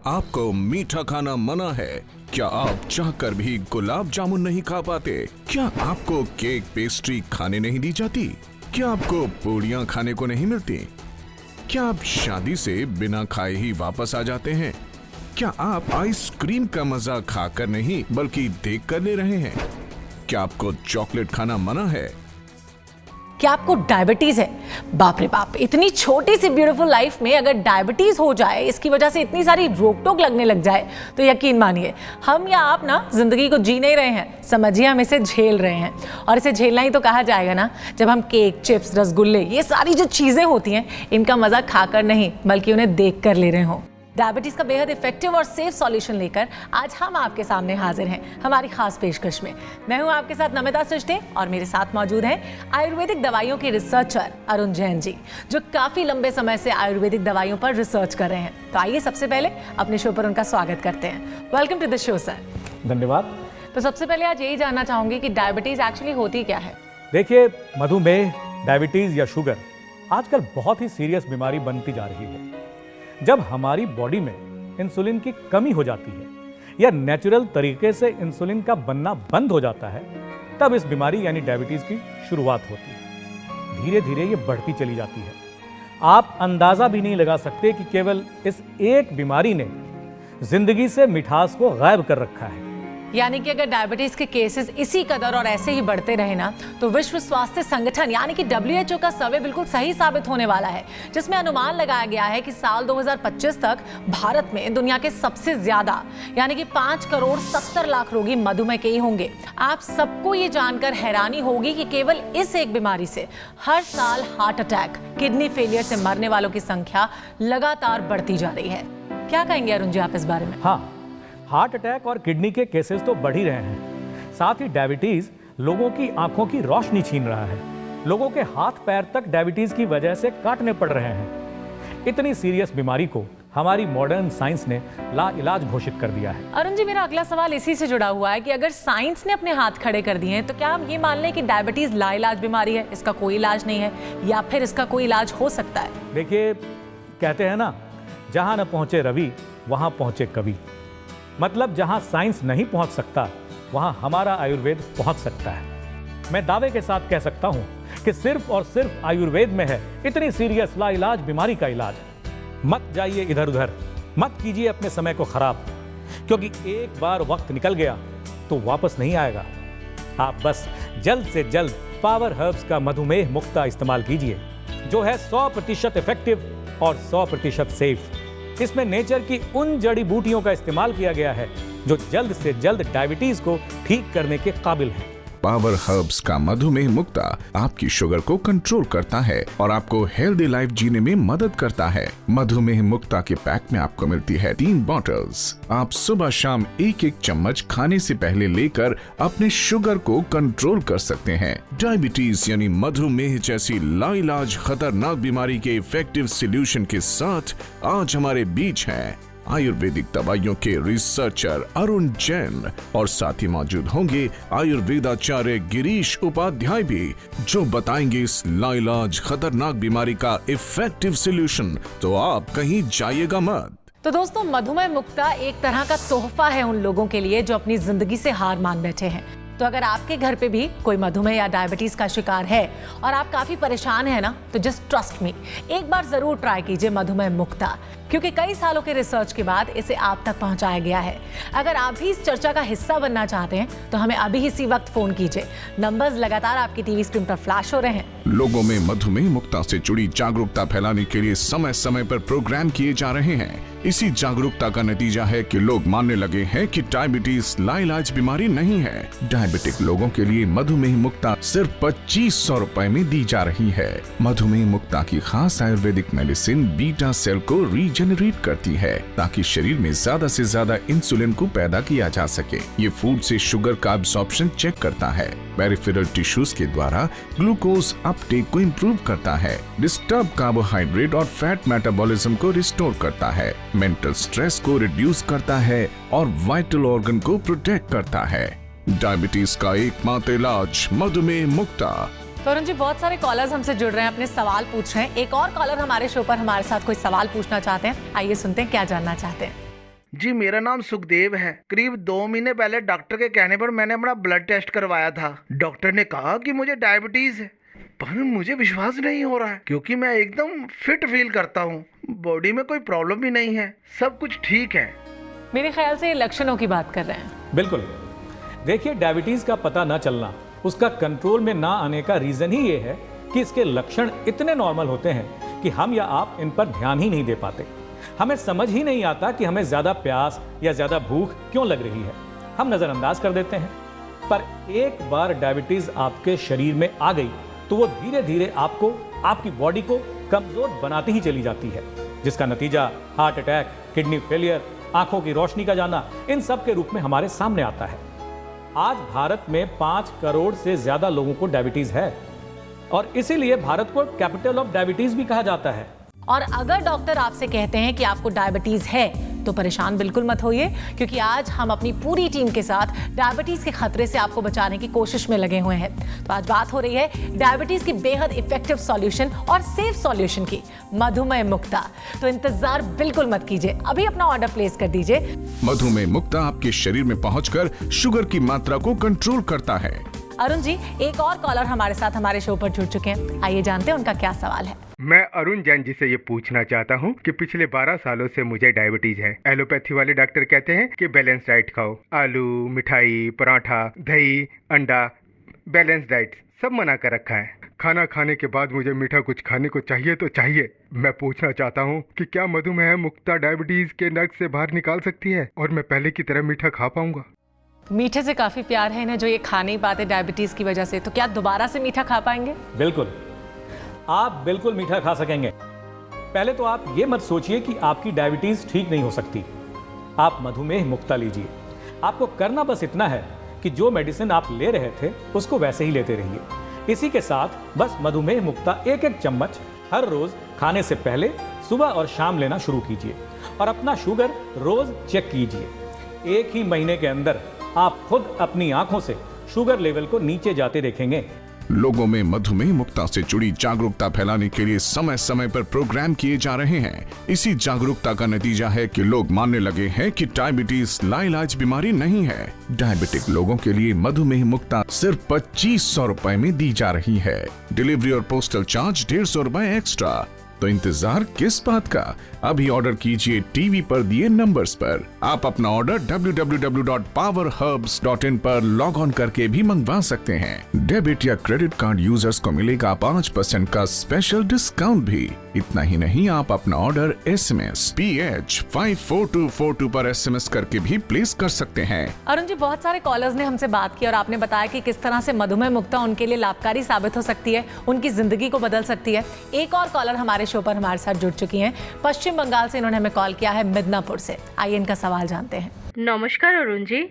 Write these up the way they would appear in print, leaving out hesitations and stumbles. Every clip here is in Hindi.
आपको मीठा खाना मना है? क्या आप चाहकर भी गुलाब जामुन नहीं खा पाते? क्या आपको केक पेस्ट्री खाने नहीं दी जाती? क्या आपको पूड़ियाँ खाने को नहीं मिलती? क्या आप शादी से बिना खाए ही वापस आ जाते हैं? क्या आप आइसक्रीम का मजा खाकर नहीं बल्कि देखकर ले रहे हैं? क्या आपको चॉकलेट खाना मना है? क्या आपको डायबिटीज है? बाप रे बाप, इतनी छोटी सी ब्यूटीफुल लाइफ में अगर डायबिटीज हो जाए, इसकी वजह से इतनी सारी रोक टोक लगने लग जाए, तो यकीन मानिए हम या आप ना जिंदगी को जी नहीं रहे हैं, समझिए हम इसे झेल रहे हैं। और इसे झेलना ही तो कहा जाएगा ना, जब हम केक, चिप्स, रसगुल्ले, ये सारी जो चीजें होती हैं, इनका मजा खाकर नहीं बल्कि उन्हें देख कर ले रहे हो। डायबिटीज का बेहद इफेक्टिव और सेफ सॉल्यूशन लेकर आज हम आपके सामने हाजिर हैं हमारी खास पेशकश में। मैं हूं आपके साथ नमिता सचदे और मेरे साथ मौजूद हैं आयुर्वेदिक दवाइयों के रिसर्चर अरुण जैन जी, जो काफी लंबे समय से आयुर्वेदिक दवाइयों पर रिसर्च कर रहे हैं। तो आइए सबसे पहले अपने शो पर उनका स्वागत करते हैं। Welcome to the show sir. धन्यवाद। तो सबसे पहले आज यही जानना चाहूंगी कि डायबिटीज एक्चुअली होती क्या है? देखिए, मधुमेह, डायबिटीज या शुगर आजकल बहुत ही सीरियस बीमारी बनती जा रही है। जब हमारी बॉडी में इंसुलिन की कमी हो जाती है या नेचुरल तरीके से इंसुलिन का बनना बंद हो जाता है, तब इस बीमारी यानी डायबिटीज की शुरुआत होती है। धीरे धीरे ये बढ़ती चली जाती है। आप अंदाजा भी नहीं लगा सकते कि केवल इस एक बीमारी ने जिंदगी से मिठास को गायब कर रखा है। यानी कि अगर डायबिटीज के केसेस इसी कदर और ऐसे ही बढ़ते रहे ना, तो विश्व स्वास्थ्य संगठन यानी कि WHO का सर्वे बिल्कुल सही साबित होने वाला है, जिसमें अनुमान लगाया गया है कि साल 2025 तक भारत में दुनिया के सबसे ज्यादा यानी कि 5,70,00,000 रोगी मधुमेह के ही होंगे। आप सबको ये जानकर हैरानी होगी कि केवल इस एक बीमारी से हर साल हार्ट अटैक, किडनी फेलियर से मरने वालों की संख्या लगातार बढ़ती जा रही है। क्या कहेंगे अरुण जी आप इस बारे में? हाँ, हार्ट अटैक और किडनी के केसेस तो बढ़ ही रहे हैं। साथ ही डायबिटीज लोगों की आंखों की रोशनी छीन रहा है। लोगों के हाथ पैर तक डायबिटीज की वजह से काटने पड़ रहे हैं। इतनी सीरियस बीमारी को हमारी मॉडर्न साइंस ने लाइलाज घोषित कर दिया है। अरुण जी, मेरा अगला सवाल इसी से जुड़ा हुआ है कि अगर साइंस ने अपने हाथ खड़े कर दिए हैं, तो क्या हम ये मान लें कि डायबिटीज लाइलाज बीमारी है, इसका कोई इलाज नहीं है, या फिर इसका कोई इलाज हो सकता है? देखिए, कहते हैं ना, जहां न पहुंचे रवि वहां पहुंचे कवि। मतलब जहां साइंस नहीं पहुंच सकता, वहां हमारा आयुर्वेद पहुंच सकता है। मैं दावे के साथ कह सकता हूं कि सिर्फ और सिर्फ आयुर्वेद में है इतनी सीरियस लाइलाज बीमारी का इलाज। मत जाइए इधर उधर, मत कीजिए अपने समय को खराब, क्योंकि एक बार वक्त निकल गया तो वापस नहीं आएगा। आप बस जल्द से जल्द पावर हर्ब्स का मधुमेह मुक्ता इस्तेमाल कीजिए, जो है 100% इफेक्टिव और 100% सेफ। इसमें नेचर की उन जड़ी बूटियों का इस्तेमाल किया गया है जो जल्द से जल्द डायबिटीज को ठीक करने के काबिल है। पावर हर्ब्स का मधुमेह मुक्ता आपकी शुगर को कंट्रोल करता है और आपको हेल्दी लाइफ जीने में मदद करता है। मधुमेह मुक्ता के पैक में आपको मिलती है 3 बॉटल्स। आप सुबह शाम एक एक चम्मच खाने से पहले लेकर अपने शुगर को कंट्रोल कर सकते हैं। डायबिटीज यानी मधुमेह जैसी लाइलाज खतरनाक बीमारी के इफेक्टिव सोल्यूशन के साथ आज हमारे बीच है आयुर्वेदिक दवाइयों के रिसर्चर अरुण जैन, और साथ ही मौजूद होंगे आयुर्वेदाचार्य गिरीश उपाध्याय भी, जो बताएंगे इस लाइलाज खतरनाक बीमारी का इफेक्टिव सोल्यूशन। तो आप कहीं जाइएगा मत। तो दोस्तों, मधुमेह मुक्ता एक तरह का तोहफा है उन लोगों के लिए जो अपनी जिंदगी से हार मान बैठे हैं। तो अगर आपके घर पे भी कोई मधुमेह या डायबिटीज का शिकार है और आप काफी परेशान हैं ना, तो जस्ट ट्रस्ट मी, एक बार जरूर ट्राई कीजिए मधुमेह मुक्ता, क्योंकि कई सालों के रिसर्च के बाद इसे आप तक पहुंचाया गया है। अगर आप भी इस चर्चा का हिस्सा बनना चाहते हैं तो हमें अभी इसी वक्त फोन कीजिए। नंबर्स लगातार आपकी टीवी स्क्रीन पर फ्लैश हो रहे हैं। लोगों में मधुमेह मुक्ता से जुड़ी जागरूकता फैलाने के लिए समय समय पर प्रोग्राम किए जा रहे हैं। इसी जागरूकता का नतीजा है कि लोग मानने लगे हैं कि डायबिटीज लाइलाज बीमारी नहीं है। डायबिटिक लोगों के लिए मधुमेह मुक्ता सिर्फ 2500 रुपए में दी जा रही है। मधुमेह मुक्ता की खास आयुर्वेदिक मेडिसिन बीटा सेल को रीजनरेट करती है, ताकि शरीर में ज्यादा से ज्यादा इंसुलिन को पैदा किया जा सके। ये फूड से शुगर का एब्सॉर्प्शन चेक करता है, पेरिफेरल टिश्यूज के द्वारा ग्लूकोज अपटेक को इम्प्रूव करता है, डिस्टर्ब कार्बोहाइड्रेट और फैट मेटाबॉलिज्म को रिस्टोर करता है, मेंटल स्ट्रेस को रिड्यूस करता है और वाइटल ऑर्गन को प्रोटेक्ट करता है। डायबिटीज का एकमात्र इलाज मधुमेह मुक्ता। तो अरुण जी, बहुत सारे कॉलर्स हमसे जुड़ रहे हैं, अपने सवाल पूछ रहे हैं। एक और कॉलर हमारे शो पर हमारे साथ कोई सवाल पूछना चाहते हैं, आइए सुनते हैं क्या जानना चाहते हैं। जी मेरा नाम सुखदेव है। करीब 2 महीने पहले डॉक्टर के कहने पर मैंने अपना ब्लड टेस्ट करवाया था। डॉक्टर ने कहा कि मुझे डायबिटीज है, पर मुझे विश्वास नहीं हो रहा है क्योंकि मैं एकदम फिट फील करता हूँ। बॉडी में कोई प्रॉब्लम भी नहीं है, सब कुछ ठीक है। मेरे ख्याल से ये लक्षणों की बात कर रहे हैं। बिल्कुल। देखिए, डायबिटीज का पता ना चलना, उसका कंट्रोल में ना आने का रीजन ही ये है कि इसके लक्षण इतने नॉर्मल होते हैं कि हम या आप इन पर ध्यान ही नहीं दे पाते। हमें समझ ही नहीं आता कि हमें ज्यादा प्यास या ज्यादा भूख क्यों लग रही है, हम नजरअंदाज कर देते हैं। पर एक बार डायबिटीज आपके शरीर में आ गई तो वो धीरे धीरे आपको, आपकी बॉडी को कमजोर बनाती ही चली जाती है, जिसका नतीजा हार्ट अटैक, किडनी फेलियर, आंखों की रोशनी का जाना, इन सब के रूप में हमारे सामने आता है। आज भारत में 5 करोड़ से ज्यादा लोगों को डायबिटीज है और इसीलिए भारत को कैपिटल ऑफ डायबिटीज भी कहा जाता है। और अगर डॉक्टर आपसे कहते हैं कि आपको डायबिटीज है तो परेशान बिल्कुल मत होइए, क्योंकि आज हम अपनी पूरी टीम के साथ डायबिटीज के खतरे से आपको बचाने की कोशिश में लगे हुए हैं। तो आज बात हो रही है डायबिटीज की बेहद इफेक्टिव सॉल्यूशन और सेफ सॉल्यूशन की, मधुमेह मुक्ता। तो इंतजार बिल्कुल मत कीजिए, अभी अपना ऑर्डर प्लेस कर दीजिए। मधुमेह मुक्ता आपके शरीर में पहुंचकर शुगर की मात्रा को कंट्रोल करता है। अरुण जी, एक और कॉलर हमारे साथ हमारे शो पर जुड़ चुके हैं, आइए जानते हैं उनका क्या सवाल है। मैं अरुण जैन जी से ये पूछना चाहता हूँ कि पिछले 12 सालों से मुझे डायबिटीज है। एलोपैथी वाले डॉक्टर कहते हैं कि बैलेंस डाइट खाओ, आलू, मिठाई, पराठा, दही, अंडा, बैलेंस डाइट सब मना कर रखा है। खाना खाने के बाद मुझे मीठा कुछ खाने को चाहिए तो चाहिए। मैं पूछना चाहता हूँ कि क्या मधुमेह मुक्ता डायबिटीज के नर्क से बाहर निकाल सकती है और मैं पहले की तरह मीठा खा पाऊंगा? मीठे से काफी प्यार है इन्हें, जो ये खा नहीं पाते डायबिटीज की वजह से, तो क्या दोबारा से मीठा खा पाएंगे? बिल्कुल, आप बिल्कुल मीठा खा सकेंगे। पहले तो आप ये मत सोचिए कि आपकी डायबिटीज ठीक नहीं हो सकती। आप मधुमेह मुक्ता लीजिए। आपको करना बस इतना है कि जो मेडिसिन आप ले रहे थे उसको वैसे ही लेते रहिए। इसी के साथ बस मधुमेह मुक्ता 1-1 चम्मच हर रोज खाने से पहले सुबह और शाम लेना शुरू कीजिए और अपना शुगर रोज चेक कीजिए। 1 ही महीने के अंदर आप खुद अपनी आंखों से शुगर लेवल को नीचे जाते देखेंगे। लोगों में मधुमेह मुक्ता से जुड़ी जागरूकता फैलाने के लिए समय समय पर प्रोग्राम किए जा रहे हैं। इसी जागरूकता का नतीजा है कि लोग मानने लगे हैं कि डायबिटीज लाइलाज बीमारी नहीं है। डायबिटिक लोगों के लिए मधुमेह मुक्ता सिर्फ 2500 रुपए में दी जा रही है। डिलीवरी और पोस्टल चार्ज 150 रुपए एक्स्ट्रा। तो इंतजार किस बात का, अभी ऑर्डर कीजिए टीवी पर दिए नंबर्स पर। आप अपना ऑर्डर www.powerherbs.in पर लॉग ऑन करके भी मंगवा सकते हैं। डेबिट या क्रेडिट कार्ड यूजर्स को मिलेगा 5% का स्पेशल डिस्काउंट भी। इतना ही नहीं, आप अपना ऑर्डर SMS PH 54242 पर SMS करके भी प्लेस कर सकते हैं। अरुण जी, बहुत सारे कॉलर्स ने हमसे बात की और आपने बताया कि किस तरह से मधुमेह मुक्ता उनके लिए लाभकारी साबित हो सकती है, उनकी जिंदगी को बदल सकती है। एक और कॉलर हमारे शो पर हमारे साथ जुड़ चुकी हैं, पश्चिम बंगाल से इन्होंने हमें कॉल किया है, मिदनापुर से। आइए इनका सवाल जानते हैं। नमस्कार अरुण जी।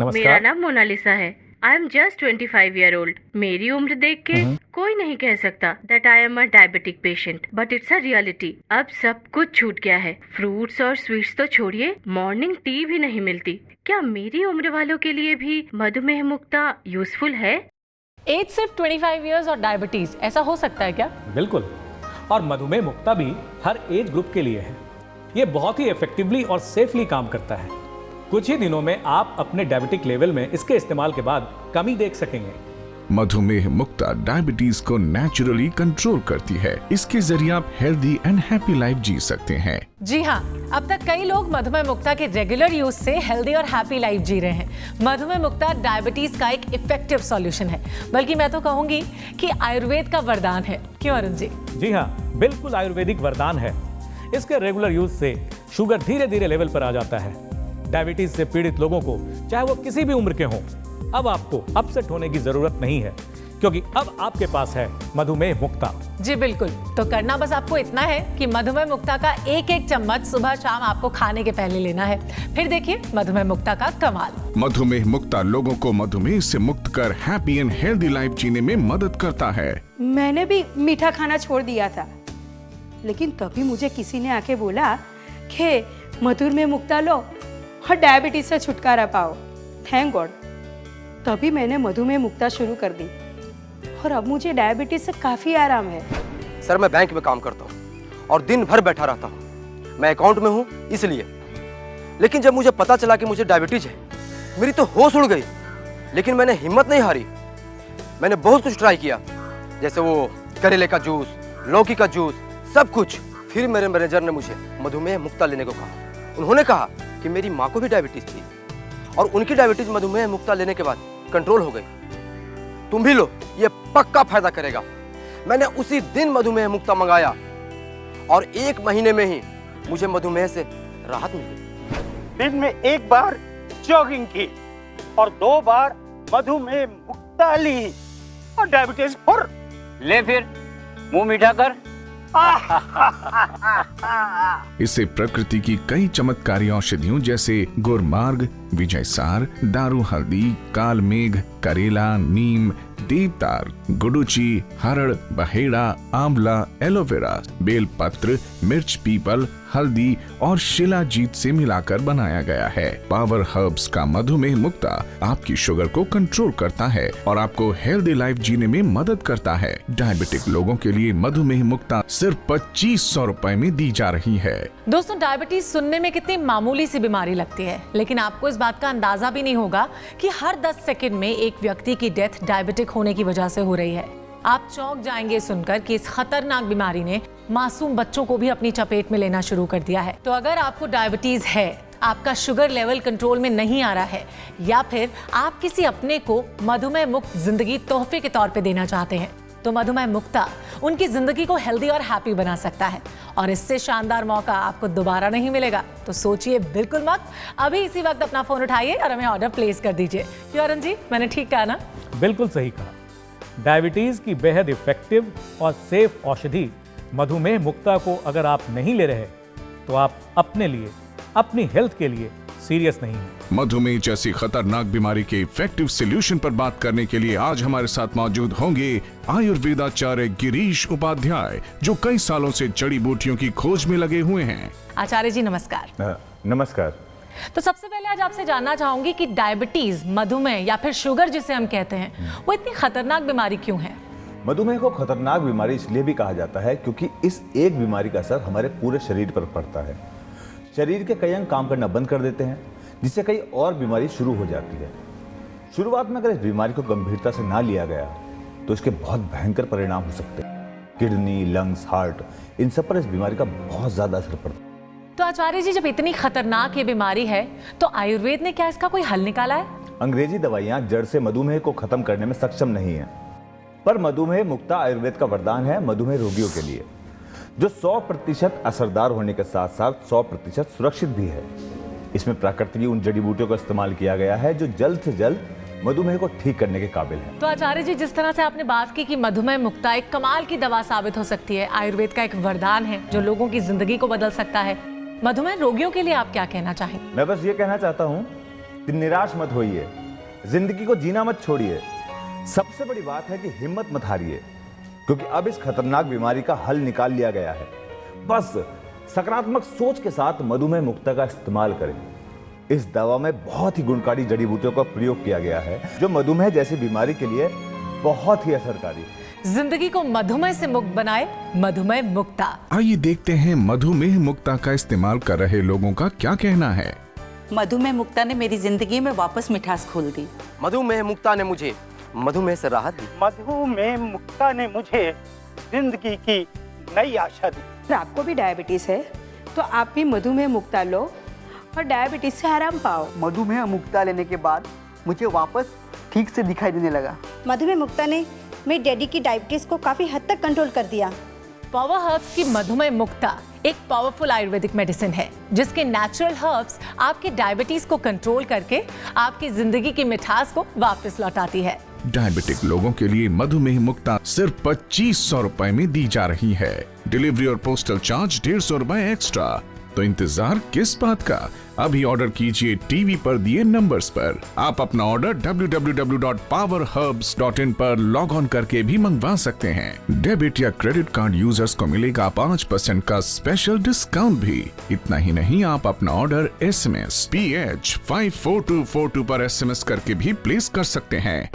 नमस्कार। मेरा नाम मोनालिसा है। I am just 25 year old. मेरी उम्र देख के कोई नहीं कह सकता that I am a diabetic patient, but it's a reality. अब सब कुछ छूट गया है। फ्रूट्स और स्वीट्स तो छोड़िए, मॉर्निंग टी भी नहीं मिलती। क्या मेरी उम्र वालों के लिए भी मधुमेह मुक्ता यूजफुल है? एज सिर्फ 25 इयर्स और डायबिटीज, ऐसा हो सकता है क्या? बिल्कुल, और मधुमेह मुक्ता भी हर एज ग्रुप के लिए है। ये बहुत ही इफेक्टिवली और सेफली काम करता है। कुछ ही दिनों में आप अपने डायबिटिक लेवल में इसके इस्तेमाल के बाद कमी देख सकेंगे। मधुमेह मुक्ता डायबिटीज को नेचुरली कंट्रोल करती है। इसके जरिए आप हेल्दी एंड हैप्पी लाइफ जी सकते हैं। जी हाँ, अब तक कई लोग मधुमेह मुक्ता के रेगुलर यूज से हेल्दी और हैप्पी लाइफ जी रहे हैं। मधुमेह मुक्ता डायबिटीज का एक इफेक्टिव सॉल्यूशन है, बल्कि मैं तो कहूंगी कि आयुर्वेद का वरदान है। क्यों अरुण जी? जी हाँ, बिल्कुल आयुर्वेदिक वरदान है। इसके रेगुलर यूज से शुगर धीरे धीरे लेवल पर आ जाता है। डायबिटीज से पीड़ित लोगों को, चाहे वो किसी भी उम्र के हों, अब आपको अपसेट होने की जरूरत नहीं है, क्योंकि अब आपके पास है मधुमेह मुक्ता। जी बिल्कुल, तो करना बस आपको इतना है कि मधुमेह मुक्ता का 1-1 चम्मच सुबह शाम आपको खाने के पहले लेना है। फिर देखिए मधुमेह मुक्ता का कमाल। मधुमेह मुक्ता लोगों को मधुमेह से मुक्त कर हैप्पी एंड हेल्दी लाइफ जीने में मदद करता है। मैंने भी मीठा खाना छोड़ दिया था, लेकिन तभी मुझे किसी ने आके बोला कि मधुमेह मुक्ता लो और डायबिटीज से छुटकारा पाओ। थैंक गॉड, तभी मैंने मधुमेह मुक्ता शुरू कर दी और अब मुझे डायबिटीज से काफी आराम है। सर, मैं बैंक में काम करता हूँ और दिन भर बैठा रहता हूँ। मैं अकाउंट में हूँ, इसलिए लेकिन जब मुझे पता चला कि मुझे डायबिटीज है, मेरी तो होश उड़ गई। लेकिन मैंने हिम्मत नहीं हारी। मैंने बहुत कुछ ट्राई किया, जैसे वो करेले का जूस, लौकी का जूस, सब कुछ। फिर मेरे मैनेजर ने मुझे मधुमेह मुक्ता लेने को कहा। उन्होंने कहा कि मेरी माँ को भी डायबिटीज थी और उनकी डायबिटीज मधुमेह मुक्ता लेने के बाद कंट्रोल हो गई। तुम भी लो, ये पक्का फायदा करेगा। मैंने उसी दिन मधुमेह मुक्ता मंगाया और 1 महीने में ही मुझे मधुमेह से राहत मिल गई। दिन में 1 बार जॉगिंग की और 2 बार मधुमेह मुक्ता ली और डायबिटीज फुर। ले फिर मुंह मीठा कर। इसे प्रकृति की कई चमत्कारी औषधियों जैसे गुरमार्ग, विजयसार, दारू हल्दी, कालमेघ, करेला, नीम, देवतार, गुडुची, हरड़, बहेड़ा, आंवला, एलोवेरा, बेलपत्र, मिर्च पीपल, हल्दी और शिलाजीत से मिलाकर बनाया गया है। पावर हर्ब्स का मधुमेह मुक्ता आपकी शुगर को कंट्रोल करता है और आपको हेल्दी लाइफ जीने में मदद करता है। डायबिटिक लोगों के लिए मधुमेह मुक्ता सिर्फ 2500 रुपए में दी जा रही है। दोस्तों, डायबिटीज सुनने में कितनी मामूली सी बीमारी लगती है, लेकिन आपको इस बात का अंदाजा भी नहीं होगा कि हर 10 सेकंड में एक व्यक्ति की डेथ डायबिटिक होने की वजह से हो रही है। आप चौंक जाएंगे सुनकर कि इस खतरनाक बीमारी ने मासूम बच्चों को भी अपनी चपेट में लेना शुरू कर दिया है। तो अगर आपको डायबिटीज है, आपका शुगर लेवल कंट्रोल में नहीं आ रहा है, या फिर आप किसी अपने को मधुमेह मुक्त जिंदगी तोहफे के तौर पे देना चाहते हैं, तो मधुमेह मुक्ता उनकी जिंदगी को हेल्दी और हैप्पी बना सकता है और इससे शानदार मौका आपको दोबारा नहीं मिलेगा। तो सोचिए बिल्कुल मत, अभी इसी वक्त अपना फोन उठाइए और हमें ऑर्डर प्लेस कर दीजिए। क्यों अरुण जी, मैंने ठीक कहा ना? बिल्कुल सही कहा। डायबिटीज की बेहद इफेक्टिव और सेफ औषधि मधुमेह मुक्ता को अगर आप नहीं ले रहे तो आप अपने लिए, अपनी हेल्थ के लिए सीरियस नहीं है। मधुमेह जैसी खतरनाक बीमारी के इफेक्टिव सॉल्यूशन पर बात करने के लिए आज हमारे साथ मौजूद होंगे आयुर्वेदाचार्य गिरीश उपाध्याय, जो कई सालों से जड़ी बूटियों की खोज में लगे हुए हैं। आचार्य जी नमस्कार। नमस्कार। तो सबसे पहले आज आपसे जानना चाहूंगी कि डायबिटीज, मधुमेह या फिर शुगर जिसे हम कहते हैं, वो इतनी खतरनाक बीमारी क्यों है? मधुमेह को खतरनाक बीमारी इसलिए भी कहा जाता है क्योंकि इस एक बीमारी का असर हमारे पूरे शरीर पर पड़ता है। शरीर के कई अंग काम करना बंद कर देते हैं, जिससे कई और बीमारी शुरू हो जाती है। शुरुआत में अगर इस बीमारी को गंभीरता से ना लिया गया तो इसके बहुत भयंकर परिणाम हो सकते हैं। किडनी, लंग्स, हार्ट, इन सब पर इस बीमारी का बहुत ज्यादा असर पड़ता है। तो आचार्य जी, जब इतनी खतरनाक ये बीमारी है तो आयुर्वेद ने क्या इसका कोई हल निकाला है? अंग्रेजी दवाइयां जड़ से मधुमेह को खत्म करने में सक्षम नहीं है, पर मधुमेह मुक्ता आयुर्वेद का वरदान है मधुमेह रोगियों के लिए, जो 100% असरदार होने के साथ साथ 100% सुरक्षित भी है। इसमें प्राकृतिक उन जड़ी बूटियों का इस्तेमाल किया गया है जो जल्द से जल्द मधुमेह को ठीक करने के काबिल है। तो आचार्य जी, जिस तरह से आपने बात की कि मधुमेह मुक्ता एक कमाल की दवा साबित हो सकती है, आयुर्वेद का एक वरदान है जो लोगों की जिंदगी को बदल सकता है, मधुमेह रोगियों के लिए आप क्या कहना चाहेंगे? मैं बस ये कहना चाहता हूँ कि निराश मत होइए, जिंदगी को जीना मत छोड़िए। सबसे बड़ी बात है कि हिम्मत मत हारिए, क्योंकि अब इस खतरनाक बीमारी का हल निकाल लिया गया है। बस सकारात्मक सोच के साथ मधुमेह मुक्ता का इस्तेमाल करें। इस दवा में बहुत ही गुणकारी जड़ी बूटियों का प्रयोग किया गया है, जो मधुमेह जैसी बीमारी के लिए बहुत ही असरकारी है। जिंदगी को मधुमेह से मुक्त बनाए मधुमेह मुक्ता। आइए देखते हैं मधुमेह मुक्ता का इस्तेमाल कर रहे लोगों का क्या कहना है। मधुमेह मुक्ता ने मेरी जिंदगी में वापस मिठास खोल दी। मधुमेह मुक्ता ने मुझे मधुमेह से राहत दी। मधुमेह मुक्ता ने मुझे जिंदगी की नई आशा दी। अगर आपको भी डायबिटीज है तो आप भी मधुमेह मुक्ता लो और डायबिटीज से आराम पाओ। मधुमेह मुक्ता लेने के बाद मुझे वापस ठीक से दिखाई देने लगा। मधुमेह मुक्ता ने मेरी डैडी की डायबिटीज को काफी हद तक कंट्रोल कर दिया। पावर हर्ब्स की मधुमेह मुक्ता एक पावरफुल आयुर्वेदिक मेडिसिन है, जिसके नेचुरल हर्ब्स आपकी डायबिटीज को कंट्रोल करके आपकी जिंदगी की मिठास को वापस लौटाती है। डायबिटिक लोगों के लिए मधुमेह मुक्ता सिर्फ 2500 रुपए में दी जा रही है। डिलीवरी और पोस्टल चार्ज 150 रुपए एक्स्ट्रा। तो इंतजार किस बात का? अभी ऑर्डर कीजिए टीवी पर दिए नंबर्स पर। आप अपना ऑर्डर www.powerherbs.in पर लॉग ऑन करके भी मंगवा सकते हैं। डेबिट या क्रेडिट कार्ड यूजर्स को मिलेगा 5% का स्पेशल डिस्काउंट भी। इतना ही नहीं, आप अपना ऑर्डर SMS PH 54242 पर SMS करके भी प्लेस कर सकते हैं।